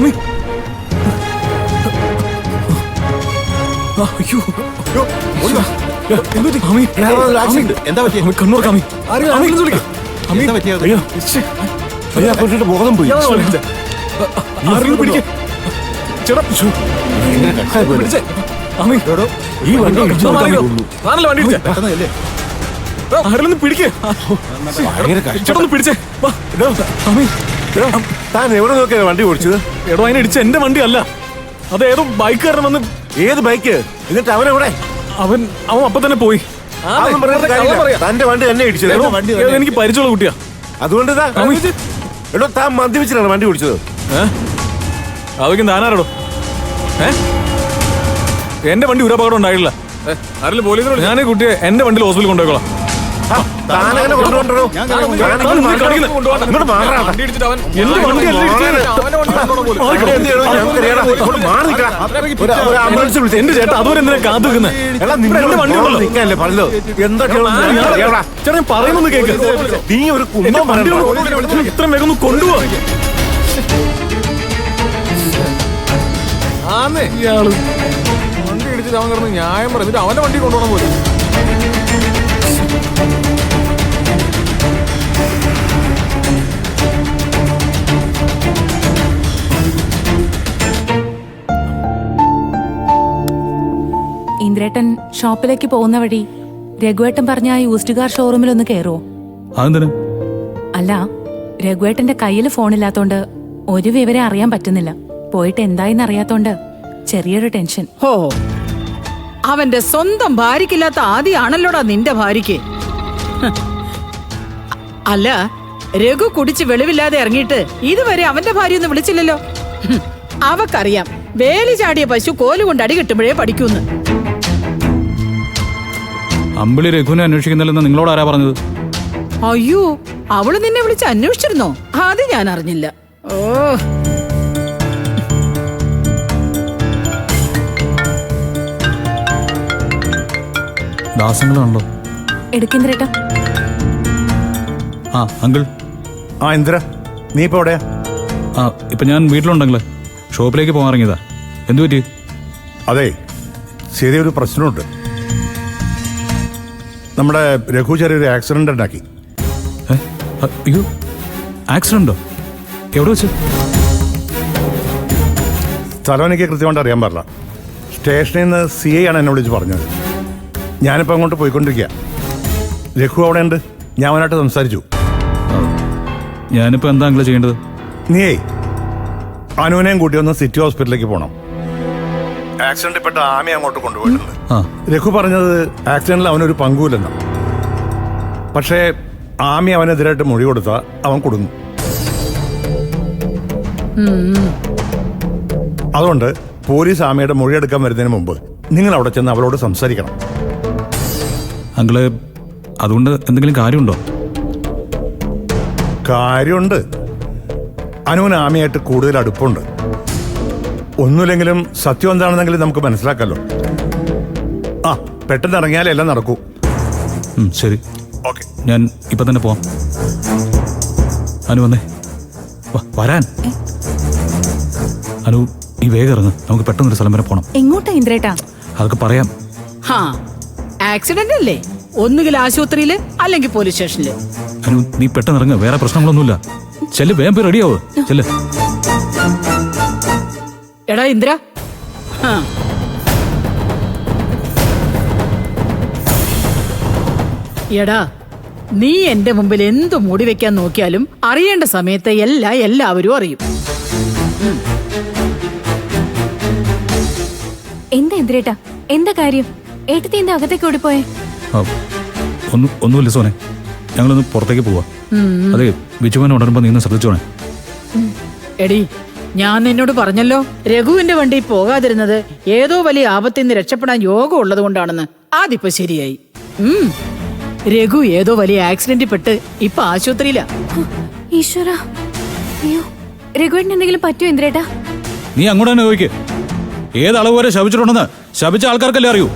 ആമി അയ്യോ എന്താ പറ്റിയ? കണ്ണൂർ കാമി ബോധം പോയി. പിടിക്കേ ചേട്ടാ പിടിച്ചേ ആമി ഈ വണ്ടി വണ്ടി ആരെങ്കിലും പിടിക്കേ ചേട്ടാ പിടിച്ചേ ആമി താൻ എവിടെ നോക്കിയാണ് വണ്ടി ഓടിച്ചത്? എടോ അതിനെ ഇടിച്ച എന്റെ വണ്ടി അല്ല, അത് ഏതോ ബൈക്കുകാരൻ വന്ന്. ഏത് ബൈക്ക്? എന്നിട്ട് അവനെവിടെ? അവൻ അപ്പൊ തന്നെ പോയി. തന്റെ വണ്ടി തന്നെ ഇടിച്ചത്? എനിക്ക് പരിചയമുള്ള കുട്ടിയാ. അതുകൊണ്ട് എടോ താൻ മദ്യപിച്ചിട്ടാണ് വണ്ടി ഓടിച്ചത്? അതൊക്കെ താനാരടോ? എന്റെ വണ്ടി ഒരു അപകടം ഉണ്ടായിട്ടില്ല. ആരെങ്കിലും പോലീസിനോട് ഞാൻ കുട്ടിയെ എന്റെ വണ്ടിയിൽ ഹോസ്പിറ്റലിൽ കൊണ്ടുപോയിക്കോളാം. താനങ്ങനെ കൊണ്ടുപോകണ്ടോ? എന്റെ ചേട്ടാ അതുവരെ എന്തിനാ കാത്തു നിൽക്കുന്നത്? ചേട്ടൻ പറയുന്നൊന്ന് കേക്ക്. നീ ഒരു ഇത്രയും വേഗം ഒന്ന് കൊണ്ടുപോവാ. ഇയാള് വണ്ടി ഇടിച്ചിട്ട് അവൻ കിടന്ന് ന്യായം പറഞ്ഞിട്ട് അവന്റെ വണ്ടി കൊണ്ടുപോകണം പോലും. ഇന്ദ്രേട്ടൻ ഷോപ്പിലേക്ക് പോകുന്ന വഴി രഘുവേട്ടൻ പറഞ്ഞ ആ യൂസ്ഡ് കാർ ഷോറൂമിൽ ഒന്ന് കയറുവോ? അല്ല, രഘുവേട്ടന്റെ കയ്യിൽ ഫോണില്ലാത്തോണ്ട് ഒരു വിവരം അറിയാൻ പറ്റുന്നില്ല. പോയിട്ട് എന്തായിന്ന് അറിയാത്തോണ്ട് ചെറിയൊരു ടെൻഷൻ. ഹോ, അവന്റെ സ്വന്തം ഭാര്യക്കില്ലാത്ത ആദ്യാണല്ലോടാ നിന്റെ ഭാര്യക്ക്. അല്ല, രഘു കുടിച്ച് വെളിവില്ലാതെ ഇറങ്ങിയിട്ട് ഇതുവരെ അവന്റെ ഭാര്യ ഒന്നും വിളിച്ചില്ലല്ലോ. അവക്കറിയാം വേലി ചാടിയ പശു കോലുകൊണ്ട് അടി കിട്ടുമ്പോഴേ പഠിക്കൂന്ന്. അമ്പിളി രഘുവിനെ അന്വേഷിക്കുന്നില്ലെന്ന് നിങ്ങളോട് ആരാ പറഞ്ഞത്? അയ്യോ, അവള് നിന്നെ വിളിച്ച് അന്വേഷിച്ചിരുന്നോ? അത് ഞാൻ അറിഞ്ഞില്ല. ഓ, ദാസങ്ങളാണല്ലോ. എടുക്കിന്ദ്രേട്ടാ. ആ അങ്കിൾ. ഇന്ദ്ര, നീ ഇപ്പൊ എവിടെയാ? ഇപ്പൊ ഞാൻ വീട്ടിലുണ്ടെങ്കിലേ ഷോപ്പിലേക്ക് പോകാൻ ഇറങ്ങിയതാ. എന്തു പറ്റി? അതെ, ചെറിയൊരു പ്രശ്നമുണ്ട്. നമ്മുടെ രഘു ചെറിയൊരു ആക്സിഡന്റ് ഉണ്ടാക്കി. അയ്യോ, ആക്സിഡന്റോ? എവിടെ വെച്ച്? സ്ഥലം എനിക്ക് കൃത്യമായിട്ട് അറിയാൻ പാടില്ല. സ്റ്റേഷനിൽ നിന്ന് CI ആണ് എന്നെ വിളിച്ച് പറഞ്ഞത്. ഞാനിപ്പോൾ അങ്ങോട്ട് പോയിക്കൊണ്ടിരിക്കുക. രഘു അവിടെ ഉണ്ട്, ഞാൻ അവനായിട്ട് സംസാരിച്ചു. ഞാനിപ്പോ എന്താ അങ്കിൾ ചെയ്യേണ്ടത്? നീയേ അനുവിനെയും കൂട്ടി ഒന്ന് സിറ്റി ഹോസ്പിറ്റലിലേക്ക് പോകണം. ആക്സിഡന്റ് പെട്ട ആമയെ അങ്ങോട്ട് കൊണ്ടുപോയിട്ടുണ്ട്. രഘു പറഞ്ഞത് ആക്സിഡന്റിൽ അവനൊരു പങ്കുമില്ലെന്നാ. പക്ഷേ ആമി അവനെതിരായിട്ട് മൊഴി കൊടുത്താൽ അവൻ കൊടുങ്ങും. അതുകൊണ്ട് പോലീസ് ആമയുടെ മൊഴിയെടുക്കാൻ വരുന്നതിന് മുമ്പ് നിങ്ങൾ അവിടെ ചെന്ന് അവളോട് സംസാരിക്കണം. അങ്കിള്, അതുകൊണ്ട് എന്തെങ്കിലും കാര്യമുണ്ടോ? കാര്യമുണ്ട്. അനുവിന് ആമയായിട്ട് കൂടുതൽ അടുപ്പമുണ്ട്. ഒന്നുമില്ലെങ്കിലും സത്യം എന്താണെന്നെങ്കിലും നമുക്ക് മനസ്സിലാക്കല്ലോ. പെട്ടെന്ന് ഇറങ്ങിയാലേ എല്ലാം നടക്കൂ. ശരി, ഓക്കെ. ഞാൻ ഇപ്പൊ തന്നെ പോവാം. അനു വന്നേ, വരാൻ. അനു, ഈ വേഗം ഇറങ്ങ്, നമുക്ക് പെട്ടെന്നൊരു സ്ഥലം വരെ പോണം. എങ്ങോട്ടാ ഇന്ദ്രേട്ടാ? അതൊക്കെ പറയാം. ആക്സിഡന്റ് അല്ലേ? ഒന്നുകിൽ ആശുപത്രിയില് അല്ലെങ്കിൽ പോലീസ് സ്റ്റേഷനില്. അനു, നീ പെട്ടെന്ന് ഇറങ്ങ്, വേറെ പ്രശ്നങ്ങളൊന്നുമില്ല. ചെല്ല്, വേഗം പോയി റെഡിയാവോ. ചെല്ല്. എടാ ഇന്ദ്ര, എടാ, നീ എന്റെ മുമ്പിൽ എന്തു മൂടി വെക്കാൻ നോക്കിയാലും അറിയേണ്ട സമയത്ത് എല്ലാവരും അറിയും. എന്താ ഇന്ദ്രേട്ടാ, എന്താ കാര്യം? ഏട്ടത്തി എന്താ അകത്തേക്ക് ഓടിപ്പോയെ? ഒന്നുമില്ല സോനെ, ഞങ്ങളൊന്ന് പുറത്തേക്ക് പോവാ. അതെ, ബിജുമാനെ ഉണരുമ്പോ നീ ശ്രദ്ധിച്ചോണേ. എടി, ഞാൻ നിന്നോട് പറഞ്ഞല്ലോ, രഘുവിന്റെ വണ്ടി പോകാതിരുന്നത് ഏതോ വലിയ ആപത്തിൽ നിന്ന് രക്ഷപ്പെടാൻ യോഗം ഉള്ളത് കൊണ്ടാണെന്ന്. അതിപ്പോ ശരിയായി. രഘു ഏതോ വലിയ ആക്സിഡന്റിൽ പെട്ട് ഇപ്പൊ ആശുപത്രിയിലാ. ഈശ്വരാ, അയ്യോ, രഘുവേട്ടന് എന്തെങ്കിലും പറ്റുമോ ഇന്ദ്രേട്ടാ? നീ അങ്ങോട്ട് തന്നെ ചോദിക്ക്. ഏത് അളവ് വരെ ശപിച്ചിട്ടുണ്ടെന്ന് ശപിച്ച ആൾക്കാർക്കല്ലേ അറിയൂ.